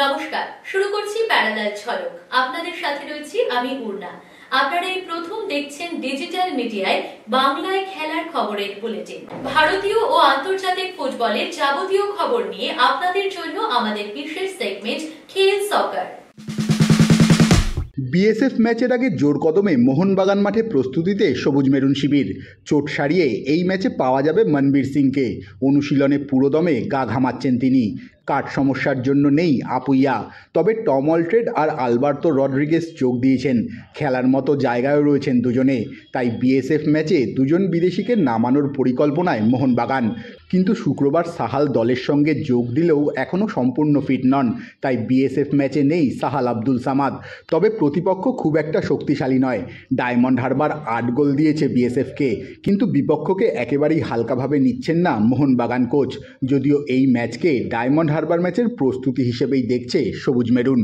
নমস্কার, শুরু করছি প্যারালাল ঝলক। আপনাদের সাথে রয়েছি আমি উর্না। আপনারা এই প্রথম দেখছেন ডিজিটাল মিডিয়ায় বাংলায় খেলার খবরের বুলেটিন। ভারতীয় ও আন্তর্জাতিক ফুটবলের যাবতীয় খবর নিয়ে আপনাদের জন্য আমাদের বিশেষ সেগমেন্ট খেল সকার। বিএসএফ ম্যাচের আগে জোর কদমে মোহনবাগান মাঠে প্রস্তুতিতে সবুজ মেরুন শিবির। চোট সারিয়ে এই ম্যাচে পাওয়া যাবে মনবীর সিংকে। অনুশীলনে পুরোদমে গা ঘামাচ্ছেন তিনি। কাঠ সমস্যার জন্য নেই আপুইয়া, তবে টম অলট্রেড আর আলবার্তো রড্রিগেজ যোগ দিয়েছেন। খেলার মতো জায়গায়ও রয়েছেন দুজনে। তাই বিএসএফ ম্যাচে দুজন বিদেশিকে নামানোর পরিকল্পনায় মোহনবাগান। কিন্তু শুক্রবার সাহাল দলের সঙ্গে যোগ দিলেও এখনও সম্পূর্ণ ফিট নন। তাই বিএসএফ ম্যাচে নেই সাহাল আব্দুল সামাদ। তবে প্রতিপক্ষ খুব একটা শক্তিশালী নয়। ডায়মন্ড হারবার 8 গোল দিয়েছে বিএসএফকে, কিন্তু বিপক্ষকে একেবারেই হালকাভাবে নিচ্ছেন না মোহনবাগান কোচ। যদিও এই ম্যাচকে ডায়মন্ড হারবার ম্যাচের প্রস্তুতি হিসেবেই দেখছে সবুজ মেরুন।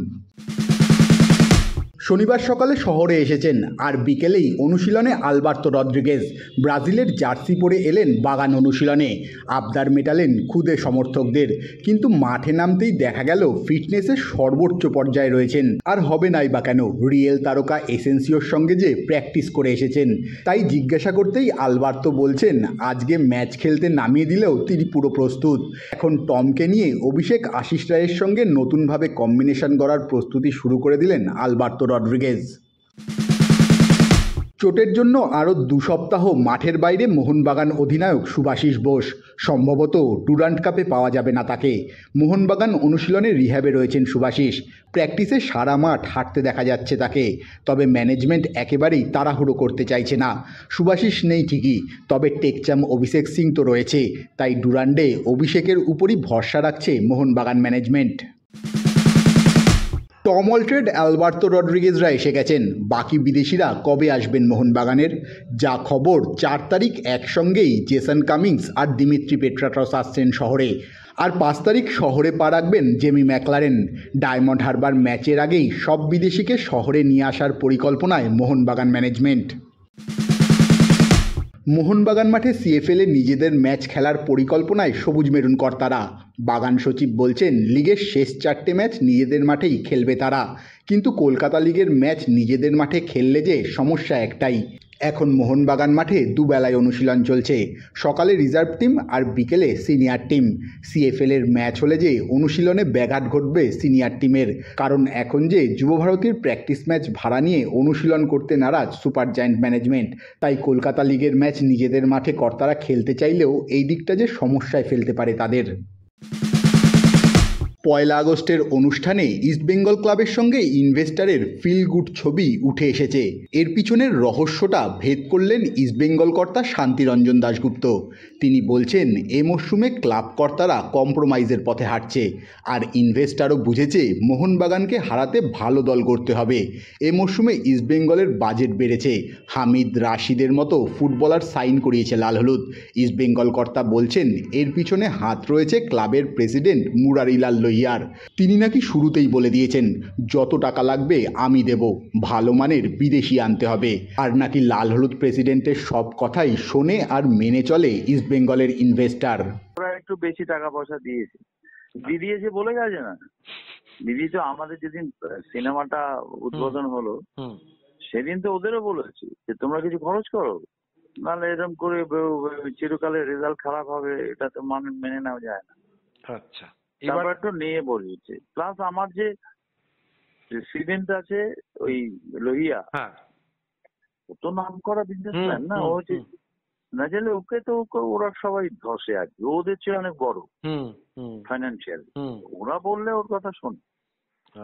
শনিবার সকালে শহরে এসেছেন আর বিকেলেই অনুশীলনে আলবার্তো রড্রিগেজ। ব্রাজিলের জার্সি পরে এলেন বাগান অনুশীলনে। আবদার মেটালেন খুদে সমর্থকদের, কিন্তু মাঠে নামতেই দেখা গেল ফিটনেসের সর্বোচ্চ পর্যায়ে রয়েছেন। আর হবে নাই বা কেন, রিয়েল তারকা এসেন্সিওর সঙ্গে যে প্র্যাকটিস করে এসেছেন। তাই জিজ্ঞাসা করতেই আলবার্তো বলছেন আজকে ম্যাচ খেলতে নামিয়ে দিলেও তিনি পুরো প্রস্তুত। এখন টমকে নিয়ে অভিষেক আশিস রায়ের সঙ্গে নতুনভাবে কম্বিনেশন গড়ার প্রস্তুতি শুরু করে দিলেন আলবার্তো রড্রিগেজ। চোটের জন্য আরও 2 সপ্তাহ মাঠের বাইরে মোহনবাগান অধিনায়ক শুভাশিস বোস। সম্ভবত ডুরান্ট কাপে পাওয়া যাবে না তাকে। মোহনবাগান অনুশীলনে রিহ্যাবে রয়েছেন শুভাশিস। প্র্যাকটিসে সারা মাঠ হাঁটতে দেখা যাচ্ছে তাকে। তবে ম্যানেজমেন্ট একেবারেই তাড়াহুড়ো করতে চাইছে না। শুভাশিস নেই ঠিকই, তবে টেকচাম অভিষেক সিং তো রয়েছে। তাই ডুরান্ডে অভিষেকের উপরই ভরসা রাখছে মোহনবাগান ম্যানেজমেন্ট। টম অলট্রেড, আলবার্তো রড্রিগেজরা এসে গেছেন। বাকি বিদেশিরা কবে আসবেন মোহনবাগানের? যা খবর 4 তারিখ একসঙ্গেই জেসন কামিংস আর দিমিত্রি পেট্রাটস আসছেন শহরে। আর 5 তারিখ শহরে পা রাখবেন জেমি ম্যাকলারেন। ডায়মন্ড হারবার ম্যাচের আগেই সব বিদেশিকে শহরে নিয়ে আসার পরিকল্পনায় মোহনবাগান ম্যানেজমেন্ট। মোহনবাগান মাঠে সিএফএলে নিজেদের ম্যাচ খেলার পরিকল্পনায় সবুজ মেরুন কর্তারা। বাগান সচিব বলছেন লিগের শেষ 4টে ম্যাচ নিজেদের মাঠেই খেলবে তারা। কিন্তু কলকাতা লিগের ম্যাচ নিজেদের মাঠে খেললে যে সমস্যা একটাই, এখন মোহনবাগান মাঠে দুবেলায় অনুশীলন চলছে। সকালে রিজার্ভ টিম আর বিকেলে সিনিয়র টিম। সিএফএলের ম্যাচ হলে যে অনুশীলনে ব্যাঘাত ঘটবে সিনিয়র টিমের, কারণ এখন যে যুবভারতীর প্র্যাকটিস ম্যাচ ভাড়া নিয়ে অনুশীলন করতে নারাজ সুপার জায়ান্ট ম্যানেজমেন্ট। তাই কলকাতা লিগের ম্যাচ নিজেদের মাঠে কর্তারা খেলতে চাইলেও এই দিকটা যে সমস্যায় ফেলতে পারে তাদের। 1 আগস্টের অনুষ্ঠানে ইস্টবেঙ্গল ক্লাবের সঙ্গে ইনভেস্টারের ফিল গুড ছবি উঠে এসেছে। এর পিছনের রহস্যটা ভেদ করলেন ইস্টবেঙ্গল কর্তা শান্তিরঞ্জন দাশগুপ্ত। তিনি বলছেন এ মরশুমে ক্লাব কর্তারা কম্প্রোমাইজের পথে হাঁটছে, আর ইনভেস্টারও বুঝেছে মোহনবাগানকে হারাতে ভালো দল করতে হবে। এ মরশুমে ইস্টবেঙ্গলের বাজেট বেড়েছে। হামিদ রাশিদের মতো ফুটবলার সাইন করিয়েছে লাল হলুদ। ইস্টবেঙ্গল কর্তা বলছেন এর পিছনে হাত রয়েছে ক্লাবের প্রেসিডেন্ট মুরারিলাল লোহিয়ার। তিনি নাকি শুরুতেই বলে দিয়েছেন যত টাকা লাগবে আমি দেব, ভালো মানের বিদেশি আনতে হবে। আর নাকি লাল হলুদ প্রেসিডেন্টের সব কথাই শোনে আর মেনে চলে ইস্টবেঙ্গলের ইনভেস্টার। ওরা একটু বেশি টাকা পয়সা দিয়েছে, দিয়েছে বলে গেছে না। দিদি তো আমাদের যেদিন সিনেমাটা উদ্বোধন হলো সেদিন তো ওদেরও বলেছি যে তোমরা কিছু খরচ করো, নাহলে এরকম করে চিরকালে রেজাল্ট খারাপ হবে, এটা তো মেনে নেওয়া যায় না। আচ্ছা, এবার একটু নিয়ে বলেছে। প্লাস আমার যে প্রেসিডেন্ট আছে ওই লোহিয়া, ও তো নাম করা বিজনেসম্যান না, ও হচ্ছে না জানলে ওকে তো ওরা সবাই ধসে আর কি, ওদের চেয়ে অনেক বড় ফাইন্যান্সিয়াল। ওরা বললে ওর কথা শোনে।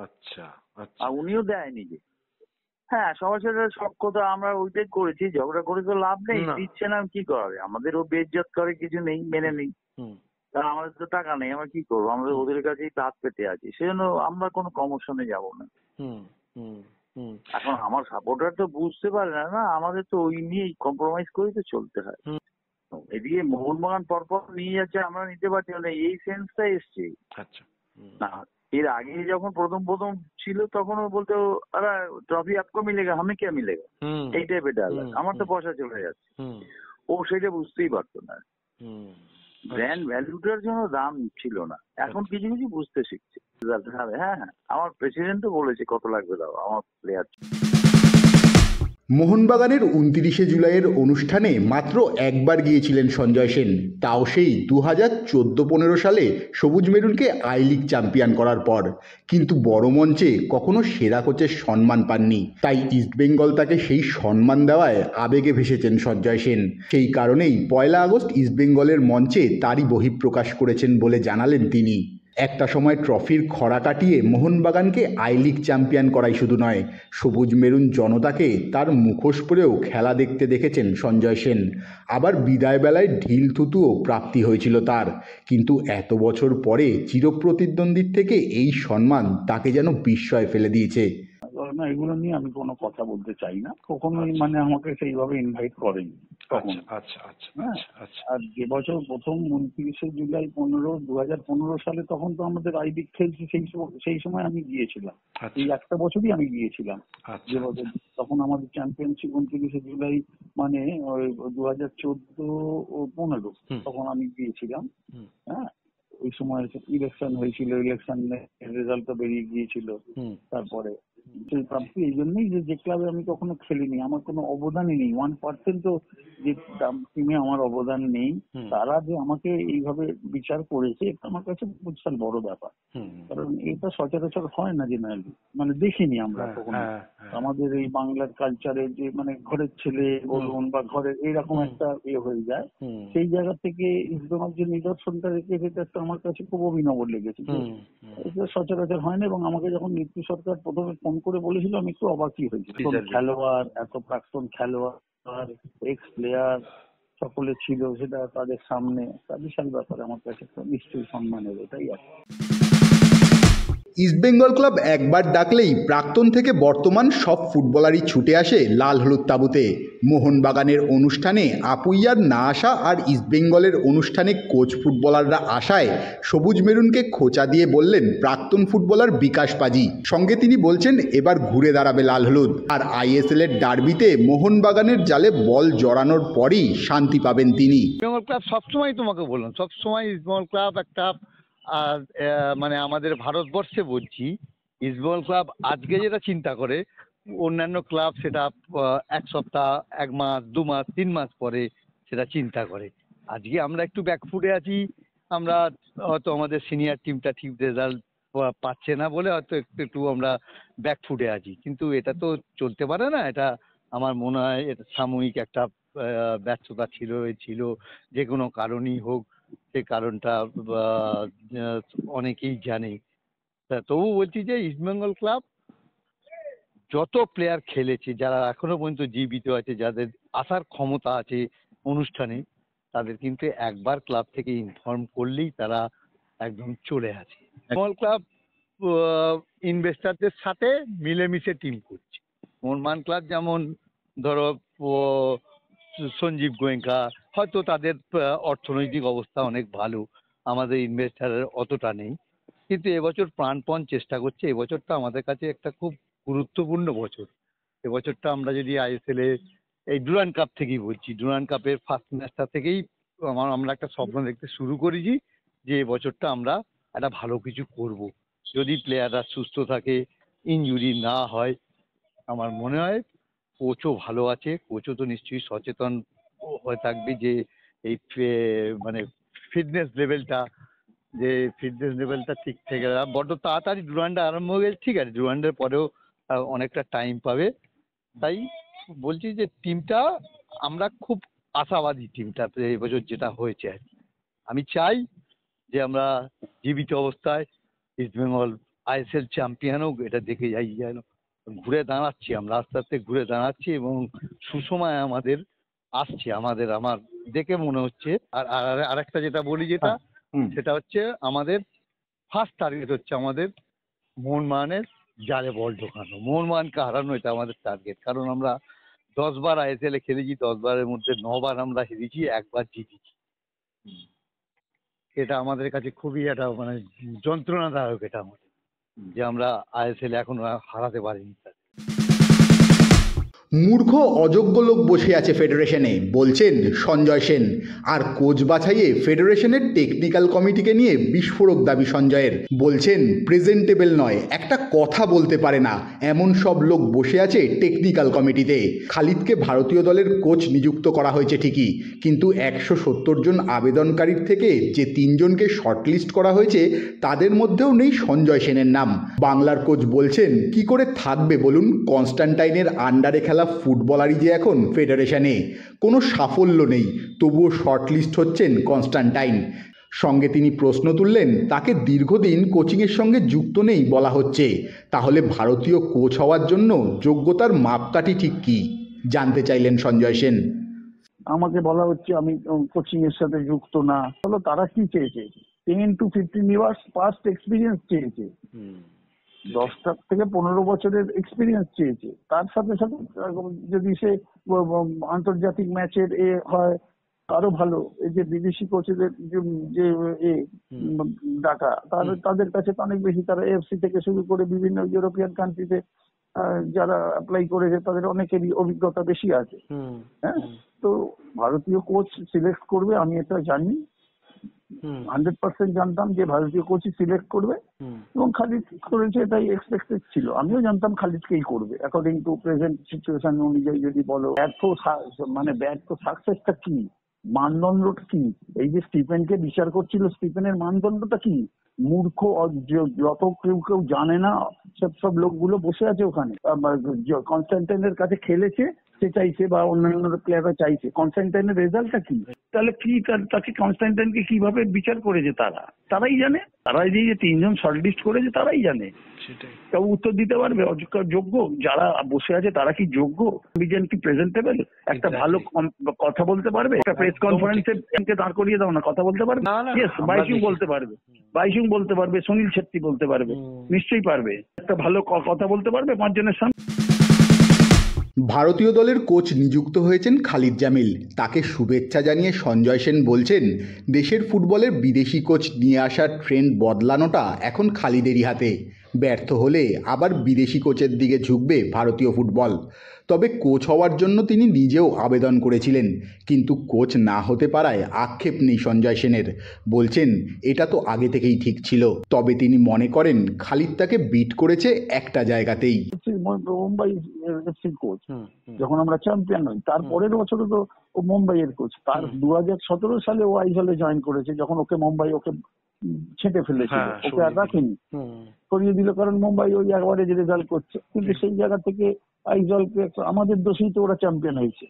আচ্ছা, আর উনিও দেয় নিজে। হ্যাঁ, সবার সাথে সব কথা আমরা ওইটাই করেছি, ঝগড়া করে তো লাভ নেই, দিচ্ছে না কি করাবে, আমাদের ও বেইজ্জত করে কিছু নেই, মেনে নেই। কারণ আমাদের তো টাকা নেই, আমরা কি করবো, আমাদের ওদের কাছেই হাত পেতে আছি, সেজন্য আমরা কোনো কমিশনে যাব না। এখন আমার সাপোর্টার তো বুঝতে পারে না, আমাদের তো ওই নিয়েই কম্প্রোমাইজ করেই তো চলতে হয়। এদিকে মোহনবাগান পরপর নিয়ে যাচ্ছে, আমরা নিতে পারছি না, এই সেন্সটা এসছে। না, এর আগে যখন প্রথম ছিল তখন ও বলতো আরে ট্রফি আপকো মিলেগা, হামে কে মিলেগা, এই টাইপের ডায়লগ। আমার তো পয়সা চলে যাচ্ছে, ও সেটা বুঝতেই পারতো না। ব্র্যান্ড ভ্যালুটার জন্য দাম ছিল না, এখন কিছু কিছু বুঝতে শিখছে। হ্যাঁ, আমার প্রেসিডেন্টও বলেছে কত লাগবে দাও আমার প্লেয়ার। মোহনবাগানের 29শে জুলাইয়ের অনুষ্ঠানে মাত্র একবার গিয়েছিলেন সঞ্জয় সেন, তাও সেই 2014-15 সালে সবুজ মেরুনকে আই লিগ চ্যাম্পিয়ন করার পর। কিন্তু বড় মঞ্চে কখনো সেরা কোচের সম্মান পাননি, তাই ইস্টবেঙ্গল তাকে সেই সম্মান দেওয়ায় আবেগে ভেসেছেন সঞ্জয় সেন। সেই কারণেই 1 আগস্ট ইস্টবেঙ্গলের মঞ্চে তারই বহিঃপ্রকাশ করেছেন বলে জানালেন তিনি। একটা সময় ট্রফির খরা কাটিয়ে মোহনবাগানকে আই লিগ চ্যাম্পিয়ন করাই শুধু নয়, সবুজ মেরুন জনতাকে তার মুখোশ পরেও খেলা দেখতে দেখেছেন সঞ্জয় সেন। আবার বিদায়বেলায় ঢিল থুতুও প্রাপ্তি হয়েছিল তার। কিন্তু এত বছর পরে চিরপ্রতিদ্বন্দ্বীর থেকে এই সম্মান তাকে যেন বিস্ময়ে ফেলে দিয়েছে। না, এগুলো নিয়ে আমি কোনো কথা বলতে চাই না, কখনোই মানে আমাকে সেইভাবে ইনভাইট করেনি তখন। হ্যাঁ, আর যে বছর প্রথম 29শে জুলাই 2015 সালে, তখন তো আমাদের আই লিগ খেলছে, সেই সময় আমি গিয়েছিলাম। এই একটা বছরই আমি গিয়েছিলাম, যে বছর তখন আমাদের চ্যাম্পিয়নশিপ 29শে জুলাই, মানে 2014-15 তখন আমি গিয়েছিলাম। হ্যাঁ, ওই সময় ইলেকশন হয়েছিল, ইলেকশনের রেজাল্ট তো বেরিয়ে গিয়েছিল। তারপরে সেই প্রাপ্তি এই জন্যই যে ক্লাবে আমি কখনো খেলিনি, আমার কোনো অবদানই নেই, 1% যে টিমে আমার অবদান নেই, তারা যে আমাকে এইভাবে বিচার করেছে, এটা আমার কাছে বিশাল বড় ব্যাপার। কারণ এটা সচরাচর হয় না জেনারেলি, মানে দেখিনি আমরা কখনো। আমাদের এই বাংলার কালচারে যে মানে ঘরের ছেলে বলুন বা ঘরের এইরকম একটা হয়ে যায়, সেই জায়গা থেকে ইস্টবেঙ্গল যে নিদর্শনটা রেখেছে, এটা আমার কাছে খুব অভিনব লেগেছে। এটা সচরাচর হয় না। এবং আমাকে যখন নীতি সরকার প্রথমে ফোন করে বলেছিল, আমি একটু অবাকই হয়েছি। খেলোয়াড়, এত প্রাক্তন খেলোয়াড়, এক্স প্লেয়ার সকলে ছিল, সেটা তাদের সামনে তা বিশাল ব্যাপার আমার কাছে, নিশ্চয়ই সম্মানের, এটাই আছে। ইস্টবেঙ্গল ক্লাব একবার ডাকলেই প্রাক্তন থেকে বর্তমান সব ফুটবলারই ছুটে আসে লাল হলুদ তাঁবুতে। মোহনবাগানের অনুষ্ঠানে আপুইয়ার না আসা আর ইস্টবেঙ্গলের অনুষ্ঠানে কোচ ফুটবলাররা আসায় সবুজ মেরুনকে খোঁচা দিয়ে বললেন প্রাক্তন ফুটবলার বিকাশ পাজি। সঙ্গে তিনি বলছেন এবার ঘুরে দাঁড়াবে লাল হলুদ, আর আইএসএল এর ডার্বিতে মোহনবাগানের জালে বল জড়ানোর পরই শান্তি পাবেন তিনি। ইস্টবেঙ্গল ক্লাব সবসময়, তোমাকে বললাম, সবসময় ইস্টবেঙ্গল ক্লাব একটা, আর মানে আমাদের ভারতবর্ষে বলছি, ইস্টবেঙ্গল ক্লাব আজকে যেটা চিন্তা করে, অন্যান্য ক্লাব সেটা 1 সপ্তাহ, 1 মাস, 2 মাস, 3 মাস পরে সেটা চিন্তা করে। আজকে আমরা একটু ব্যাকফুটে আছি, আমরা হয়তো আমাদের সিনিয়র টিমটা ঠিক রেজাল্ট পাচ্ছে না বলে হয়তো একটু আমরা ব্যাকফুটে আছি, কিন্তু এটা তো চলতে পারে না। এটা আমার মনে হয় এটা সাময়িক একটা ব্যর্থতা ছিল, যে কোনো কারণই হোক, সেই কারণটা অনেকেই জানে। তা তবু বলছি যে ইস্টবেঙ্গল ক্লাব যত প্লেয়ার খেলেছে, যারা এখনো পর্যন্ত জীবিত আছে, যাদের আসার ক্ষমতা আছে অনুষ্ঠানে, তাদের কিন্তু একবার ক্লাব থেকে ইনফর্ম করলেই তারা একদম চলে আসে। ইস্টবেঙ্গল ক্লাব ইনভেস্টারদের সাথে মিলেমিশে টিম করছে। মোহনবাগান ক্লাব যেমন ধরো সঞ্জীব গোয়েঙ্কা, হয়তো তাদের অর্থনৈতিক অবস্থা অনেক ভালো, আমাদের ইনভেস্টারের অতটা নেই, কিন্তু এবছর প্রাণপণ চেষ্টা করছে। এবছরটা আমাদের কাছে একটা খুব গুরুত্বপূর্ণ বছর। এবছরটা আমরা যদি আইএসএল এ এই ডুরান্ড কাপ থেকেই বলছি, ডুরান্ড কাপের ফার্স্ট ম্যাচটা থেকেই আমরা একটা স্বপ্ন দেখতে শুরু করেছি যে এবছরটা আমরা একটা ভালো কিছু করব, যদি প্লেয়াররা সুস্থ থাকে, ইনজুরি না হয়। আমার মনে হয় কোচও ভালো আছে, কোচও তো নিশ্চয়ই সচেতন হয়ে থাকবে যে এই মানে ফিটনেস লেভেলটা ঠিক থেকে। বড্ড তাড়াতাড়ি ডুরান্ড আরম্ভ হয়ে গেছে, ঠিক আছে, ডুরান্ডের পরেও অনেকটা টাইম পাবে। তাই বলছি যে টিমটা আমরা খুব আশাবাদী, টিমটাতে এবছর যেটা হয়েছে আর কি। আমি চাই যে আমরা জীবিত অবস্থায় ইস্টবেঙ্গল আইএসএল চ্যাম্পিয়ন হোক, এটা দেখে যাই যেন ঘুরে দাঁড়াচ্ছি, আমরা আস্তে আস্তে ঘুরে দাঁড়াচ্ছি এবং সুসময় আমাদের আসছে, আমার দেখে মনে হচ্ছে। আর আরেকটা যেটা বলি, সেটা হচ্ছে আমাদের ফার্স্ট টার্গেট হচ্ছে আমাদের মোহনবাগানের জালে বল ঢোকানো, মোহনবাগানকে হারানো, এটা আমাদের টার্গেট। কারণ আমরা 10 বার আইএসএল এ খেলেছি, 10 বারের মধ্যে 9 বার আমরা হেরেছি, 1 বার জিতেছি। এটা আমাদের কাছে খুবই একটা মানে যন্ত্রণাদায়ক, এটা আমাদের, যে আমরা আইএসএল এখনো হারাতে পারিনি। মূর্খ অযোগ্য লোক বসে আছে ফেডারেশনে, বলছেন সঞ্জয় সেন। আর কোচ বাছাইয়ে ফেডারেশনের টেকনিক্যাল কমিটিকে নিয়ে বিস্ফোরক দাবি সঞ্জয়ের। বলছেন প্রেজেন্টেবল নয়, একটা কথা বলতে পারে না, এমন সব লোক বসে আছে টেকনিক্যাল কমিটিতে। খালিদকে ভারতীয় দলের কোচ নিযুক্ত করা হয়েছে ঠিকই, কিন্তু 170 জন আবেদনকারীর থেকে যে 3 জনকে শর্টলিস্ট করা হয়েছে তাদের মধ্যেও নেই সঞ্জয় সেনের নাম। বাংলার কোচ বলছেন কি করে থাকবে বলুন, কনস্ট্যান্টাইনের আন্ডারে খেলা ফুটবলারই যে এখন ফেডারেশনে, কোনো সাফল্য নেই, তবুও শর্টলিস্ট হচ্ছেন কনস্ট্যান্টাইন। সঙ্গে তিনি প্রশ্ন তুললেন, তাকে দীর্ঘদিন কোচিংয়ের সঙ্গে যুক্ত নেই বলা হচ্ছে, তাহলে ভারতীয় কোচ হওয়ার জন্য যোগ্যতার মাপকাঠি ঠিক কি, জানতে চাইলেন সঞ্জয় সেন। আমাকে বলা হচ্ছে আমি কোচিং এর সাথে যুক্ত না, তাহলে তারা কি চেয়েছে? 10 to 15 years পাস্ট এক্সপিরিয়েন্স চেয়েছে, 10 থেকে 15 বছরের এক্সপিরিয়েন্স চেয়েছে। তার সাথে সাথে যদি সে আন্তর্জাতিক ম্যাচের হয় আরো ভালো। এই যে বিদেশি কোচেদের যে ডাকা, তাদের কাছে তো অনেক বেশি, তারা এফসি থেকে শুরু করে বিভিন্ন ইউরোপিয়ান কান্ট্রিতে যারা অ্যাপ্লাই করেছে তাদের অনেকেরই অভিজ্ঞতা বেশি আছে। হ্যাঁ, তো ভারতীয় কোচ সিলেক্ট করবে, আমি এটা জানি, 100% জানতাম যে ভারতীয় কোচই সিলেক্ট করবে, এবং খালিদ করেছে এটাই এক্সপেক্টেড ছিল। আমিও জানতাম খালিদকেই করবে অ্যাকর্ডিং টু প্রেজেন্ট সিচুয়েশন অনুযায়ী। যদি বলো ব্যর্থ সাকসেসটা কি, মানদণ্ডটা কি, এই যে স্টিফেনকে বিচার করছিল, স্টিফেনের মানদণ্ডটা কি? মূর্খ যত কেউ জানে না সব লোকগুলো বসে আছে ওখানে। কনস্ট্যান্টাইনের কাছে খেলেছে, সে চাইছে, বা অন্যান্য প্লেয়াররা চাইছে, কনস্ট্যান্টাইনের রেজাল্টটা কি? তাহলে কি তাকে কনস্ট্যান্টাইনকে কিভাবে বিচার করেছে তারাই জানে। তারা যে 3 জন শর্টলিস্ট করেছে তারাই জানে। কেউ উত্তর দিতে পারবে যোগ্য যারা বসে আছে তারা কি যোগ্য? বিজেন কি প্রেজেন্টেবল? একটা ভালো কথা বলতে পারবে? একটা প্রেস কনফারেন্সে দাঁড় করিয়ে দাও না, কথা বলতে পারবে? ইয়েস, বাইচুং বলতে পারবে, সুনীল ছেত্রী বলতে পারবে, নিশ্চয়ই পারবে। একটা ভালো কথা বলতে পারবে 5 জনের সামনে। ভারতীয় দলের কোচ নিযুক্ত হয়েছেন খালিদ জামিল। তাকে শুভেচ্ছা জানিয়ে সঞ্জয় সেন বলছেন, দেশের ফুটবলের বিদেশি কোচ নিয়ে আসার ট্রেন্ড বদলানোটা এখন খালিদেরই হাতে। ব্যর্থ হলে আবার বিদেশি কোচের দিকে ঝুঁকবে ভারতীয় ফুটবল। তবে কোচ হওয়ার জন্য তিনি নিজেও আবেদন করেছিলেন, কিন্তু কোচ না হতে পারায় আক্ষেপ নেই সঞ্জয় সেনের। বলছেন এটা তো আগে থেকেই ঠিক ছিল, তবে তিনি মনে করেন খালিদ তাকে বিট করেছে একটা জায়গাতেই। মুম্বাই এফসির কোচ যখন আমরা চ্যাম্পিয়ন হই, তার পরের বছরে তো ও মুম্বাইয়ের কোচ। তার 2017 সালে ও আইজলে জয়েন করেছে, যখন মুম্বাই ওকে ছেঁটে ফেলেছিল, ওকে আর রাখেনি, করিয়ে দিল, কারণ মুম্বাই ওই একবারে যে রেজাল্ট করছে। কিন্তু সেই জায়গা থেকে আইজলকে আমাদের দোষেই তো ওরা চ্যাম্পিয়ন হয়েছে।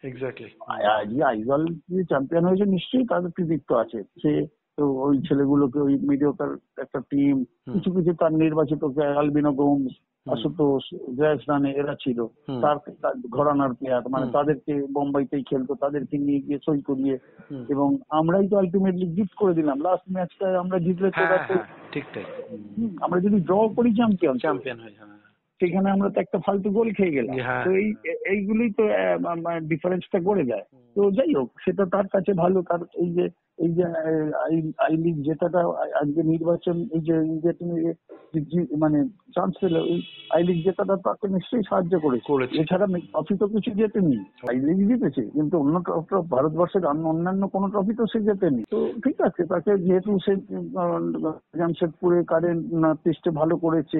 আইজল যে চ্যাম্পিয়ন হয়েছে নিশ্চয়ই তাদের কৃতিত্ব আছে। সে তো ওই ছেলেগুলোকে, ওই মিডিওকার একটা টিম, কিছু তার নির্বাচিত আলবিনো গোমস, আশুতোষ, জয়েশ রানে, এরা ছিল তার ঘরানার প্লেয়ার, মানে তাদেরকে বোম্বাইতেই খেলতো, তাদেরকে নিয়ে গিয়ে সই করিয়ে, এবং আমরাই তো আলটিমেটলি গিফট করে দিলাম। লাস্ট ম্যাচটায় আমরা জিতলে তো আমরা যদি ড্র করি চ্যাম্পিয়ন হয়, সেখানে আমরা তো একটা ফালতু গোল খেয়ে গেলাম। তো এইগুলোই তো ডিফারেন্সটা করে যায়। তো যাই হোক, সেটা তার কাছে ভালো। তার এই যে আই লিগ জেতাটা, আজকে নির্বাচন, এই যে মানে চান্স পেল, এই আই লিগ জেতাটা তাকে নিশ্চয়ই সাহায্য করেছে। এছাড়া ট্রফি তো কিছু জেতেনি, আই লিগ জিতেছে, কিন্তু অন্য ভারতবর্ষের অন্যান্য কোনো ট্রফি তো সে জেতেনি। তো ঠিক আছে, তাকে যেহেতু সে জামশেদপুরে কারেন্ট নর্থ ইস্টে ভালো করেছে,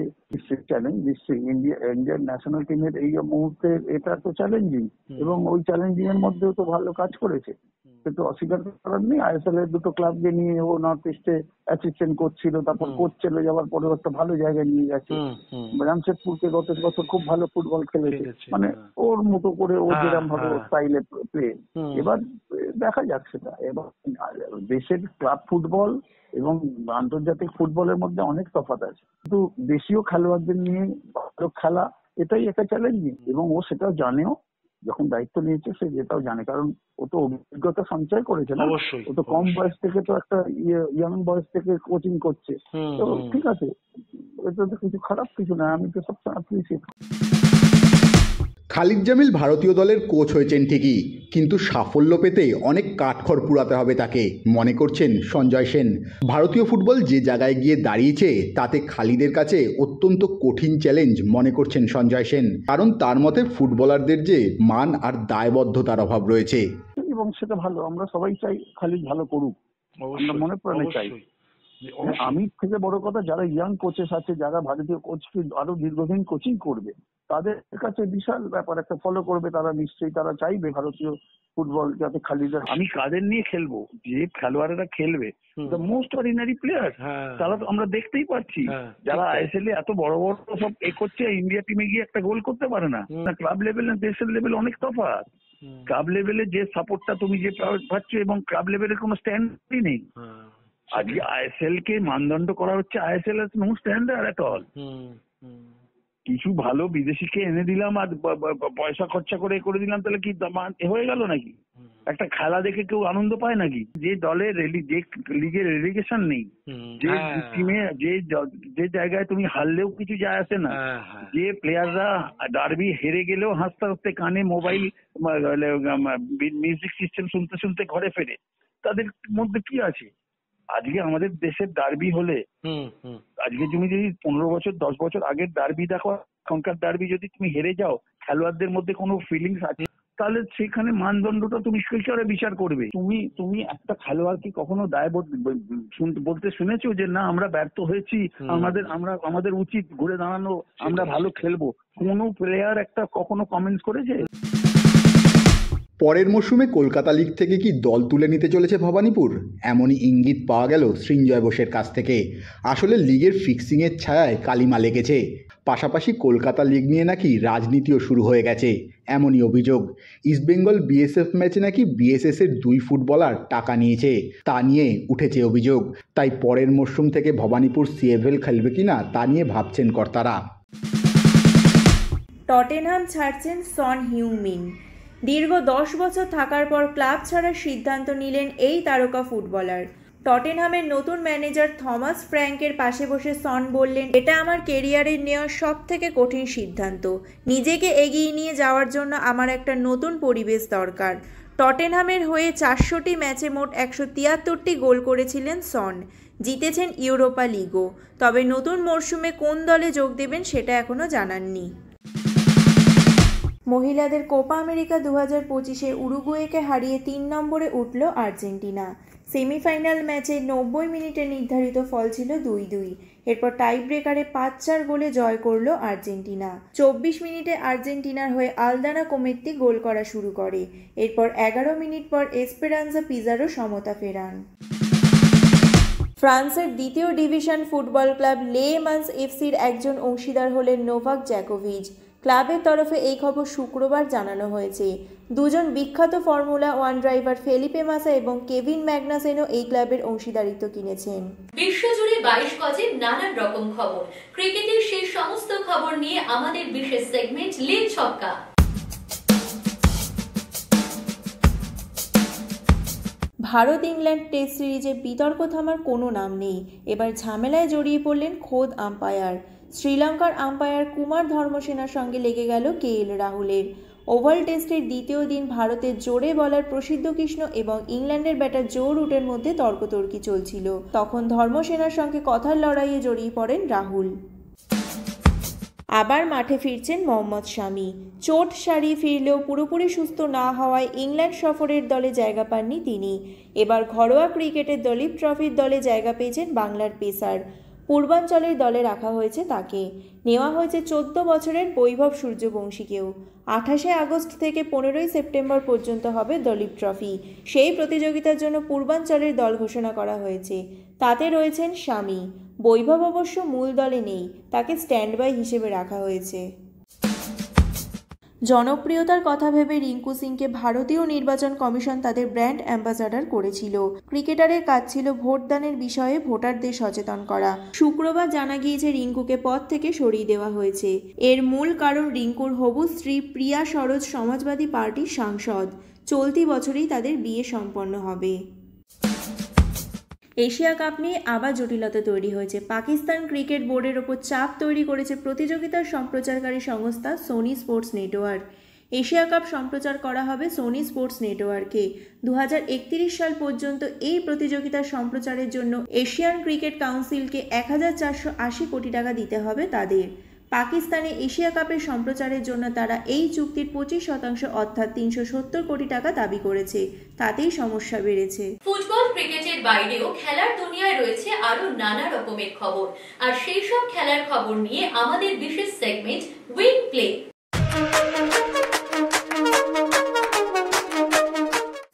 চ্যালেঞ্জ নিশ্চয়ই ইন্ডিয়ান ন্যাশনাল টিমের এই মুহূর্তে এটা তো চ্যালেঞ্জিং, এবং ওই চ্যালেঞ্জিং এর মধ্যেও তো ভালো কাজ করেছে, কিন্তু অস্বীকার করার নেই। আইএসএল এর 2টো ক্লাবকে নিয়ে ও নর্থ ইস্টে অ্যাসিস্ট্যান্ট করছিল, তারপর কোচ চলে যাওয়ার পরে একটা ভালো জায়গায় নিয়ে গেছে। জামশেদপুরকে গত বছর খুব ভালো ফুটবল খেলেছে, মানে ওর মতো করে, ও যেরকম ভাবে স্টাইলে প্লে। এবার দেখা যাক সেটা। এবার দেশের ক্লাব ফুটবল এবং আন্তর্জাতিক ফুটবলের মধ্যে অনেক তফাৎ আছে, কিন্তু দেশীয় খেলোয়াড়দের নিয়ে ভালো খেলা, এটাই একটা চ্যালেঞ্জিং, এবং ও সেটাও জানেও। যখন দায়িত্ব নিয়েছে সে যেটাও জানে, কারণ ও তো অভিজ্ঞতা সঞ্চয় করেছে না, ও তো কম বয়স থেকে, তো একটা ইয়াং বয়স থেকে কোচিং করছে। তো ঠিক আছে, এটা তো কিছু খারাপ কিছু না, আমি তো সবসময় অ্যাপ্রিসিয়েট। খালিদ জামিল ভারতীয় দলের কোচ হয়েছেন ঠিকই, কিন্তু সাফল্য পেতে অনেক কাঠখড় পুড়াতে হবে তাকে, মনে করছেন সঞ্জয় সেন। ভারতীয় ফুটবল যে জায়গায় গিয়ে দাঁড়িয়েছে তাতে খালিদের কাছে অত্যন্ত কঠিন চ্যালেঞ্জ মনে করছেন সঞ্জয় সেন, কারণ তার মতে ফুটবলারদের যে মান আর দায়বদ্ধতার অভাব রয়েছে। এবং সেটা ভালো, আমরা সবাই চাই খালিদ ভালো করুক, আমরা মনে প্রাণে চাই। আমি থেকে বড় কথা যারা ইয়াং কোচেস আছে, যারা ভারতীয় কোচকে আরো দীর্ঘদিন কোচিং করবে, তাদের কাছে বিশাল ব্যাপার, একটা ফলো করবে তারা, নিশ্চয়ই তারা চাইবে ভারতীয় ফুটবল যাতে খালিদের। আমি কাদের নিয়ে খেলবো, যে খেলোয়াড়েরা খেলবে দ্য মোস্ট অর্ডিনারি প্লেয়ার, তারা তো আমরা দেখতেই পাচ্ছি, যারা আইএসএল এ এত বড় বড় সব করছে, ইন্ডিয়া টিমে গিয়ে একটা গোল করতে পারে না। ক্লাব লেভেল না দেশের লেভেল অনেক তফাৎ। ক্লাব লেভেলে যে সাপোর্টটা তুমি যে পাচ্ছ এবং ক্লাব লেভেলের কোনো স্ট্যান্ডার্ডই নেই। আজকে আইএসএল কে মানদণ্ড করা হচ্ছে, আইএসএল এর নো স্ট্যান্ডার্ড এট অল। কিছু ভালো বিদেশিকে এনে দিলাম আর পয়সা খরচা করে দিলাম, তাহলে কি হয়ে গেল নাকি? একটা খেলা দেখে কেউ আনন্দ পায় নাকি? যে দলে যে লিগের রেলিগেশন নেই, যে টিমে যে জায়গায় তুমি হারলেও কিছু যায় আসে না, যে প্লেয়াররা ডার্বি হেরে গেলেও হাসতে হাসতে কানে মোবাইল মিউজিক সিস্টেম শুনতে শুনতে ঘরে ফেরে, তাদের মধ্যে কি আছে? আজকে আমাদের দেশের ডার্বি হলে, আজকে তুমি যদি 15 বছর 10 বছর আগের ডার্বি দেখো, এখনকার ডার্বি যদি তুমি হেরে যাও, খেলোয়াড়দের মধ্যে কোনো ফিলিংস আছে, তাহলে সেখানে মানদণ্ডটা তুমি কি করে বিচার করবে? তুমি একটা খেলোয়াড়কে কখনো দায়বোধ বলতে শুনেছো যে না আমরা ব্যর্থ হয়েছি, আমাদের উচিত ঘুরে দাঁড়ানো, আমরা ভালো খেলবো? কোনো প্লেয়ার একটা কখনো কমেন্টস করেছে? পরের মরশুমে কলকাতা লিগ থেকে কি দল তুলে নিতে চলেছে ভবানীপুর? এমনই ইঙ্গিত পাওয়া গেল সৃঞ্জয় বোসের কাছ থেকে। আসলে লিগের ফিক্সিংয়ের ছায়ায় কালিমা লেগেছে, পাশাপাশি কলকাতা লিগ নিয়ে নাকি রাজনীতিও শুরু হয়ে গেছে, এমনই অভিযোগ। ইস্টবেঙ্গল বিএসএফ ম্যাচে নাকি বিএসএস এর 2 ফুটবলার টাকা নিয়েছে, তা নিয়ে উঠেছে অভিযোগ। তাই পরের মরশুম থেকে ভবানীপুর সিএফএল খেলবে কিনা তা নিয়ে ভাবছেন কর্তারা। টটেনহাম ছাড়ছেন সন হিউমিন। দীর্ঘ 10 বছর থাকার পর ক্লাব ছাড়ার সিদ্ধান্ত নিলেন এই তারকা ফুটবলার। টটেনহামের নতুন ম্যানেজার থমাস ফ্র্যাঙ্কের পাশে বসে সন বললেন, এটা আমার কেরিয়ারের নেওয়া সব থেকে কঠিন সিদ্ধান্ত। নিজেকে এগিয়ে নিয়ে যাওয়ার জন্য আমার একটা নতুন পরিবেশ দরকার। টটেনহামের হয়ে 400টি ম্যাচে মোট 173টি গোল করেছিলেন সন, জিতেছেন ইউরোপা লিগও। তবে নতুন মরশুমে কোন দলে যোগ দেবেন সেটা এখনও জানাননি। মহিলাদের কোপা আমেরিকা 2025-এ উরুগুয়েকে হারিয়ে 3 নম্বরে উঠল আর্জেন্টিনা। সেমিফাইনাল ম্যাচে 90 মিনিটে নির্ধারিত ফল ছিল 2-2। এরপর টাই ব্রেকারে 5-4 গোলে জয় করল আর্জেন্টিনা। 24 মিনিটে আর্জেন্টিনার হয়ে আলদানা কোমেত্তি গোল করা শুরু করে। এরপর 11 মিনিট পর এসপেরানজা পিজারো সমতা ফেরান। ফ্রান্সের দ্বিতীয় ডিভিশন ফুটবল ক্লাব লে মান্স এফসির একজন অংশীদার হলেন নোভাক জোকোভিচ। ক্লাবের তরফে এই খবর শুক্রবার জানানো হয়েছে। দুজন বিখ্যাত ফর্মুলা 1 ড্রাইভার ফেলিপে মাসা এবং কেভিন ম্যাগনাসেনও এই ক্লাবের অংশীদারিত্ব কিনেছেন। বিশ্বজুড়ে 22 গজে নানান রকম খবর, ক্রিকেটের সেই সমস্ত খবর নিয়ে আমাদের বিশেষ সেগমেন্ট লীগ ছক্কা। ভারত ইংল্যান্ড টেস্ট সিরিজে বিতর্ক থামার কোনো নাম নেই। এবার ঝামেলায় জড়িয়ে পড়লেন খোদ আম্পায়ার। শ্রীলঙ্কার আম্পায়ার কুমার ধর্মসেনার সঙ্গে লেগে গেল কেএল রাহুলের। ওভাল টেস্টের দ্বিতীয় দিন ভারতের জোরে বলার প্রসিদ্ধ কৃষ্ণ এবং ইংল্যান্ডের ব্যাটার জো রুটের মধ্যে তর্কতর্কি চলছিল। তখন ধর্মসেনার সঙ্গে কথার লড়াইয়ে জড়িয়ে পড়েন রাহুল। আবার মাঠে ফিরছেন মোহাম্মদ শামি। চোট সারিয়ে ফিরলেও পুরোপুরি সুস্থ না হওয়ায় ইংল্যান্ড সফরের দলে জায়গা পাননি তিনি। এবার ঘরোয়া ক্রিকেটের দলীপ ট্রফির দলে জায়গা পেয়েছেন বাংলার পেসার। পূর্বাঞ্চলের দলে রাখা হয়েছে তাকে। নেওয়া হয়েছে 14 বছরের বৈভব সূর্যবংশীকেও। 28 আগস্ট থেকে 15 সেপ্টেম্বর পর্যন্ত হবে দলীপ ট্রফি। সেই প্রতিযোগিতার জন্য পূর্বাঞ্চলের দল ঘোষণা করা হয়েছে। তাতে রয়েছেন শামি। বৈভব অবশ্য মূল দলে নেই, তাকে স্ট্যান্ড বাই হিসেবে রাখা হয়েছে। জনপ্রিয়তার কথা ভেবে রিঙ্কু সিংকে ভারতীয় নির্বাচন কমিশন তাদের ব্র্যান্ড অ্যাম্বাসাডর করেছিল। ক্রিকেটারের কাজ ছিল ভোটদানের বিষয়ে ভোটারদের সচেতন করা। শুক্রবার জানা গিয়েছে রিঙ্কুকে পদ থেকে সরিয়ে দেওয়া হয়েছে। এর মূল কারণ রিঙ্কুর হবু স্ত্রী প্রিয়া সরোজ সমাজবাদী পার্টির সাংসদ। চলতি বছরেই তাদের বিয়ে সম্পন্ন হবে। এশিয়া কাপ নিয়ে আবার জটিলতা তৈরি হয়েছে। পাকিস্তান ক্রিকেট বোর্ডের ওপর চাপ তৈরি করেছে প্রতিযোগিতার সম্প্রচারকারী সংস্থা Sony sports network. Asia cup সম্প্রচার করা হবে সোনি স্পোর্টস নেটওয়ার্কে। 2031 সাল পর্যন্ত এই প্রতিযোগিতার সম্প্রচারের জন্য এশিয়ান ক্রিকেট কাউন্সিলকে 1480 কোটি টাকা দিতে হবে তাদের। পাকিস্তানে এশিয়া কাপের সম্প্রচারের জন্য তারা এই চুক্তির 25% অর্থাৎ 370 কোটি টাকা দাবি করেছে। তাতেই সমস্যা বেড়েছে। ফুটবল ক্রিকেটের বাইরেও খেলার দুনিয়ায় রয়েছে আরো নানা রকমের খবর, আর সেই সব খেলার খবর নিয়ে আমাদের বিশেষ segment wing play.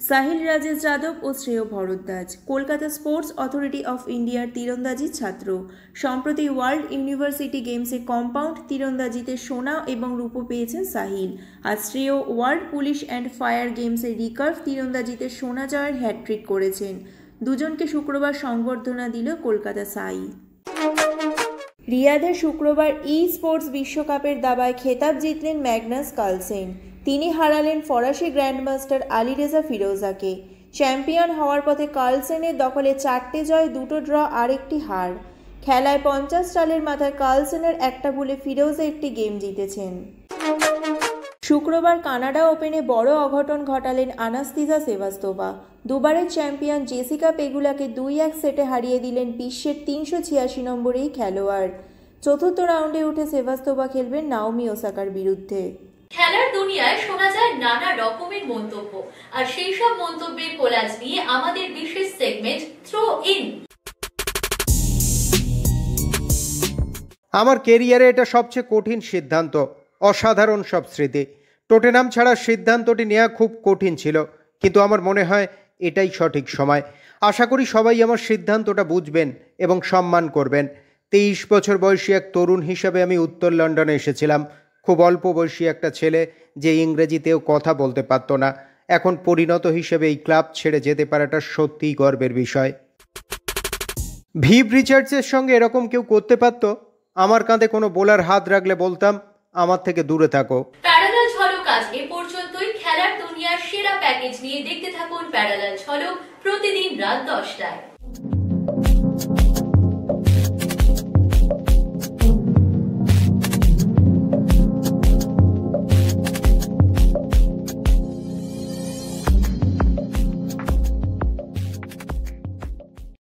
Sahil Rajesh Yadav ও Shrey Bharadwaj Kolkata sports authority of ইন্ডিয়ার তীরন্দাজির ছাত্র। সম্প্রতি ওয়ার্ল্ড ইউনিভার্সিটি গেমসে কম্পাউন্ড তীরন্দাজিতে সোনা এবং রূপো পেয়েছেন সাহিল। আর Shrey world police and fire গেমসে রিকার্ভ তীরন্দাজিতে সোনা জয়ের হ্যাটট্রিক করেছেন। দুজনকে শুক্রবার সংবর্ধনা দিল কলকাতা সাই। রিয়াদে শুক্রবার ই স্পোর্টস বিশ্বকাপের দাবায় খেতাব জিতলেন ম্যাগনাস কার্লসেন। তিনি হারালেন ফরাসি গ্র্যান্ডমাস্টার আলীরেজা ফিরোজাকে। চ্যাম্পিয়ন হওয়ার পথে কার্লসেনের দখলে 4টে জয়, 2টো ড্র আর একটি হার। খেলায় 50 সালের মাথায় কার্লসেনের একটা ভুলে ফিরোজা একটি গেম জিতেছেন। শুক্রবার কানাডা ওপেনে বড় অঘটন ঘটালেন আনাস্তিসা সেভাস্তোভা। দুবারের চ্যাম্পিয়ন জেসিকা পেগুলাকে 2-1 সেটে হারিয়ে দিলেন বিশ্বের 386 নম্বরেই খেলোয়াড়। চতুর্থ রাউন্ডে উঠে সেভাস্তোভা খেলবেন নাওমি ওসাকার বিরুদ্ধে। খেলার দুনিয়ায় শোনা যায় নানা রকমের মন্তব্য, আর সেই সব মন্তব্যের কোলাজ নিয়ে আমাদের বিশেষ সেগমেন্ট থ্রো ইন। আমার কেরিয়ারে এটা সবচেয়ে কঠিন সিদ্ধান্ত, অসাধারণ সব স্মৃতি। টটেনহাম ছাড়ার সিদ্ধান্তটি নেওয়া খুব কঠিন ছিল, কিন্তু আমার মনে হয় এটাই সঠিক সময়। আশা করি সবাই আমার সিদ্ধান্তটা বুঝবেন এবং সম্মান করবেন। 23 বছর বয়সী এক তরুণ হিসাবে আমি উত্তর লন্ডনে এসেছিলাম। খুব অল্প বয়সী একটা ছেলে যে ইংরেজিতেও কথা বলতে পারত না। এখন পরিণত হিসেবে এই ক্লাব ছেড়ে যেতে পারাটা সত্যিই গর্বের বিষয়। ভিভ রিচার্ডসের সঙ্গে এরকম কেউ করতে পারত? আমার কাঁধে কোনো বোলার হাত রাখলে বলতাম, আমার থেকে দূরে থাকো। প্যারালাল ঝলক আজ এ পর্যন্তই। খেলার দুনিয়ার সেরা প্যাকেজ নিয়ে দেখতে থাকুন প্যারালাল ঝলক প্রতিদিন রাত 10টায়।